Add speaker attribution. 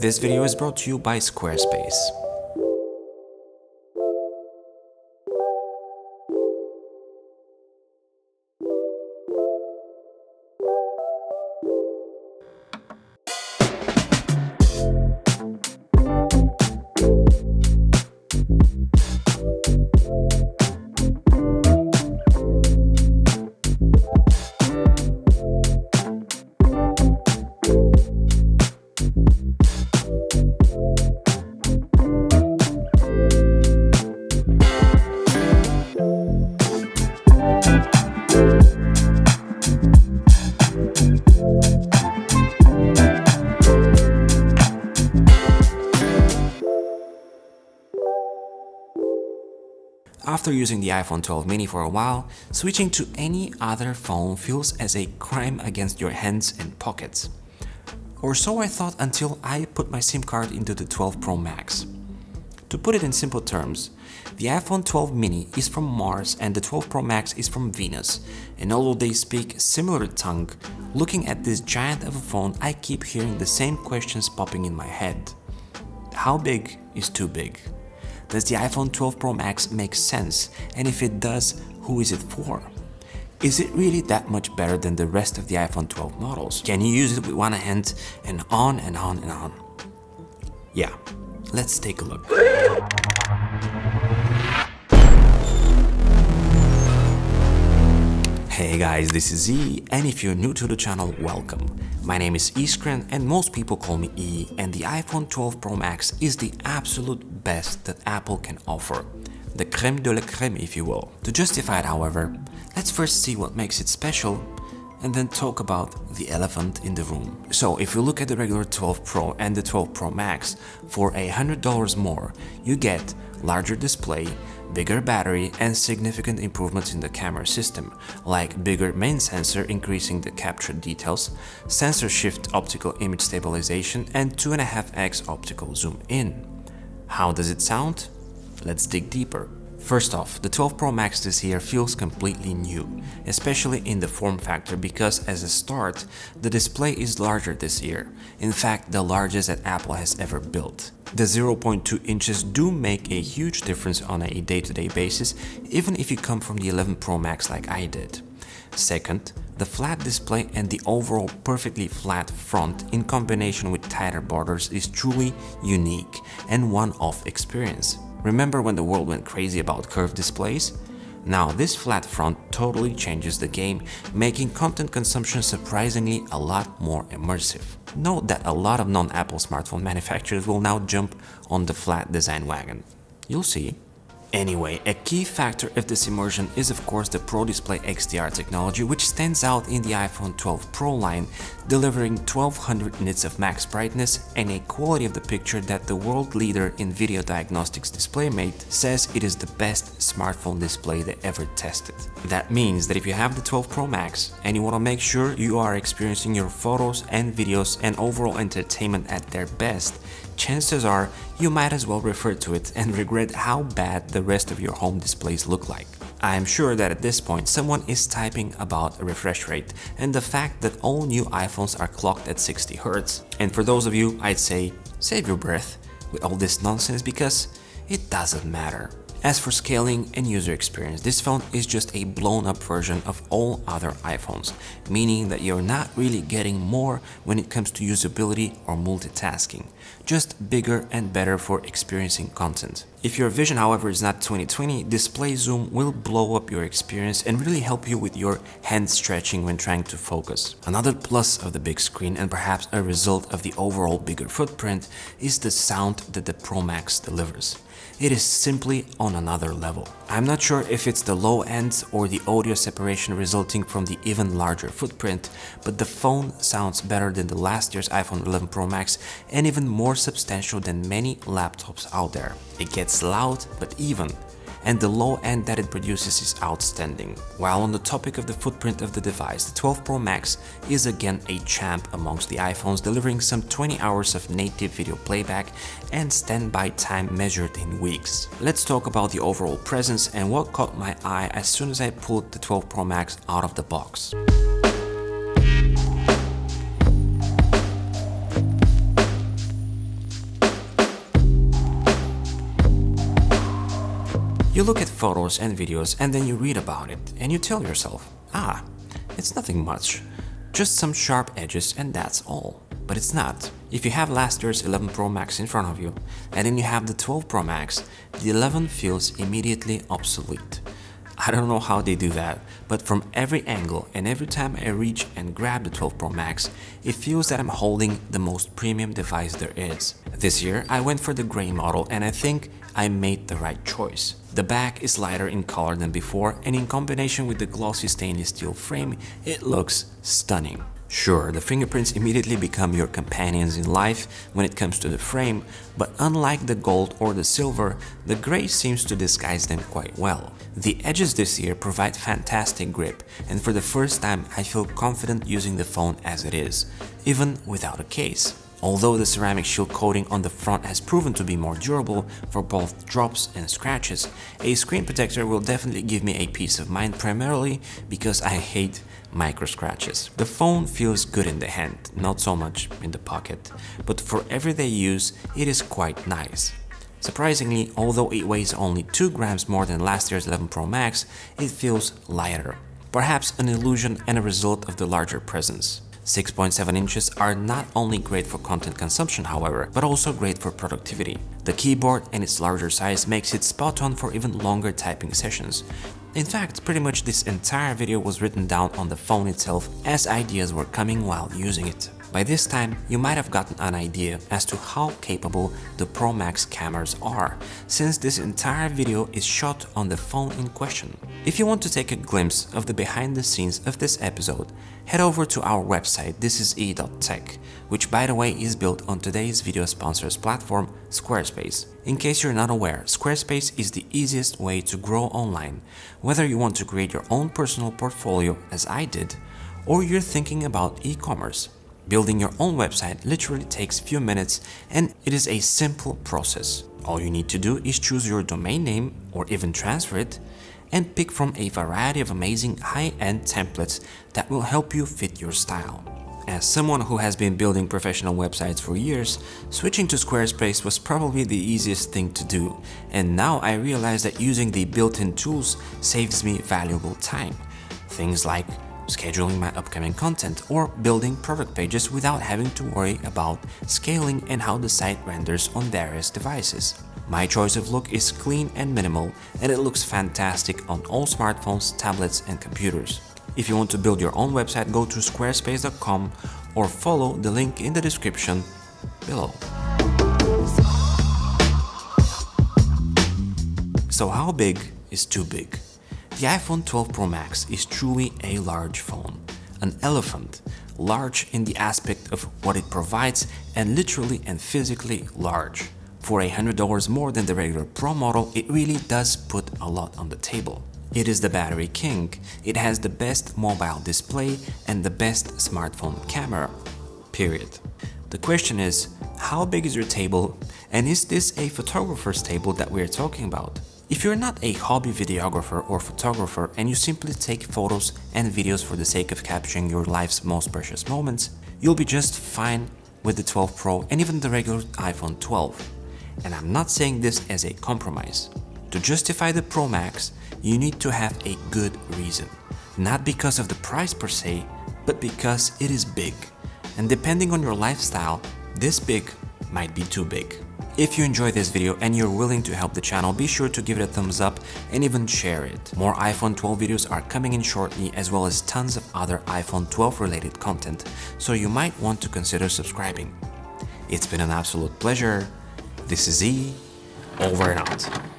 Speaker 1: This video is brought to you by Squarespace. After using the iPhone 12 mini for a while, switching to any other phone feels as a crime against your hands and pockets. Or so I thought until I put my SIM card into the 12 Pro Max. To put it in simple terms, the iPhone 12 mini is from Mars and the 12 Pro Max is from Venus, and although they speak similar tongue, looking at this giant of a phone, I keep hearing the same questions popping in my head. How big is too big? Does the iPhone 12 Pro Max make sense? And if it does, who is it for? Is it really that much better than the rest of the iPhone 12 models? Can you use it with one hand and on and on and on? Yeah, let's take a look. Hey guys, this is E, and if you're new to the channel, welcome. My name is Iskren and most people call me E, and the iPhone 12 Pro Max is the absolute best that Apple can offer. The crème de la crème, if you will. To justify it, however, let's first see what makes it special and then talk about the elephant in the room. So if you look at the regular 12 Pro and the 12 Pro Max, for $100 more, you get larger display, bigger battery, and significant improvements in the camera system, like bigger main sensor increasing the captured details, sensor shift optical image stabilization, and 2.5x optical zoom in. How does it sound? Let's dig deeper. First off, the 12 Pro Max this year feels completely new, especially in the form factor because as a start, the display is larger this year, in fact the largest that Apple has ever built. The 0.2 inches do make a huge difference on a day-to-day basis, even if you come from the 11 Pro Max like I did. Second, the flat display and the overall perfectly flat front in combination with tighter borders is truly unique and one-off experience. Remember when the world went crazy about curved displays? Now this flat front totally changes the game, making content consumption surprisingly a lot more immersive. Note that a lot of non-Apple smartphone manufacturers will now jump on the flat design wagon. You'll see. Anyway, a key factor of this immersion is of course the Pro Display XDR technology, which stands out in the iPhone 12 Pro line, delivering 1200 nits of max brightness and a quality of the picture that the world leader in video diagnostics DisplayMate says it is the best smartphone display they ever tested. That means that if you have the 12 Pro Max and you want to make sure you are experiencing your photos and videos and overall entertainment at their best, chances are you might as well refer to it and regret how bad the rest of your home displays look like. I am sure that at this point someone is typing about a refresh rate and the fact that all new iPhones are clocked at 60 Hz. And for those of you, I'd say save your breath with all this nonsense because it doesn't matter. As for scaling and user experience, this phone is just a blown up version of all other iPhones, meaning that you're not really getting more when it comes to usability or multitasking, just bigger and better for experiencing content. If your vision, however, is not 20/20, display zoom will blow up your experience and really help you with your hand stretching when trying to focus. Another plus of the big screen and perhaps a result of the overall bigger footprint is the sound that the Pro Max delivers. It is simply on another level. I'm not sure if it's the low end or the audio separation resulting from the even larger footprint, but the phone sounds better than the last year's iPhone 11 Pro Max and even more substantial than many laptops out there. It gets loud but even, and the low end that it produces is outstanding. While on the topic of the footprint of the device, the 12 Pro Max is again a champ amongst the iPhones, delivering some 20 hours of native video playback and standby time measured in weeks. Let's talk about the overall presence and what caught my eye as soon as I pulled the 12 Pro Max out of the box. You look at photos and videos and then you read about it and you tell yourself, ah, it's nothing much, just some sharp edges and that's all. But it's not. If you have last year's 11 Pro Max in front of you and then you have the 12 Pro Max, the 11 feels immediately obsolete. I don't know how they do that, but from every angle and every time I reach and grab the 12 Pro Max, it feels that I'm holding the most premium device there is. This year, I went for the gray model and I think I made the right choice. The back is lighter in color than before, and in combination with the glossy stainless steel frame, it looks stunning. Sure, the fingerprints immediately become your companions in life when it comes to the frame, but unlike the gold or the silver, the gray seems to disguise them quite well. The edges this year provide fantastic grip, and for the first time I feel confident using the phone as it is, even without a case. Although the ceramic shield coating on the front has proven to be more durable for both drops and scratches, a screen protector will definitely give me a peace of mind, primarily because I hate micro scratches. The phone feels good in the hand, not so much in the pocket, but for everyday use it is quite nice. Surprisingly, although it weighs only 2 grams more than last year's 11 Pro Max, it feels lighter. Perhaps an illusion and a result of the larger presence. 6.7 inches are not only great for content consumption, however, but also great for productivity. The keyboard and its larger size makes it spot on for even longer typing sessions. In fact, pretty much this entire video was written down on the phone itself as ideas were coming while using it. By this time, you might have gotten an idea as to how capable the Pro Max cameras are, since this entire video is shot on the phone in question. If you want to take a glimpse of the behind the scenes of this episode, head over to our website ThisIsE.tech, which by the way is built on today's video sponsor's platform, Squarespace. In case you're not aware, Squarespace is the easiest way to grow online, whether you want to create your own personal portfolio as I did, or you're thinking about e-commerce. Building your own website literally takes few minutes and it is a simple process. All you need to do is choose your domain name or even transfer it and pick from a variety of amazing high-end templates that will help you fit your style. As someone who has been building professional websites for years, switching to Squarespace was probably the easiest thing to do, and now I realize that using the built-in tools saves me valuable time. Things like scheduling my upcoming content or building product pages without having to worry about scaling and how the site renders on various devices. My choice of look is clean and minimal, and it looks fantastic on all smartphones, tablets and computers. If you want to build your own website, go to squarespace.com or follow the link in the description below. So how big is too big? The iPhone 12 Pro Max is truly a large phone, an elephant, large in the aspect of what it provides and literally and physically large. For $100 more than the regular Pro model, it really does put a lot on the table. It is the battery king, it has the best mobile display and the best smartphone camera, period. The question is, how big is your table, and is this a photographer's table that we're talking about? If you're not a hobby videographer or photographer and you simply take photos and videos for the sake of capturing your life's most precious moments, you'll be just fine with the 12 Pro and even the regular iPhone 12. And I'm not saying this as a compromise. To justify the Pro Max, you need to have a good reason. Not because of the price per se, but because it is big. And depending on your lifestyle, this big might be too big. If you enjoyed this video and you're willing to help the channel, be sure to give it a thumbs up and even share it. More iPhone 12 videos are coming in shortly, as well as tons of other iPhone 12 related content, so you might want to consider subscribing. It's been an absolute pleasure. This is E, over and out.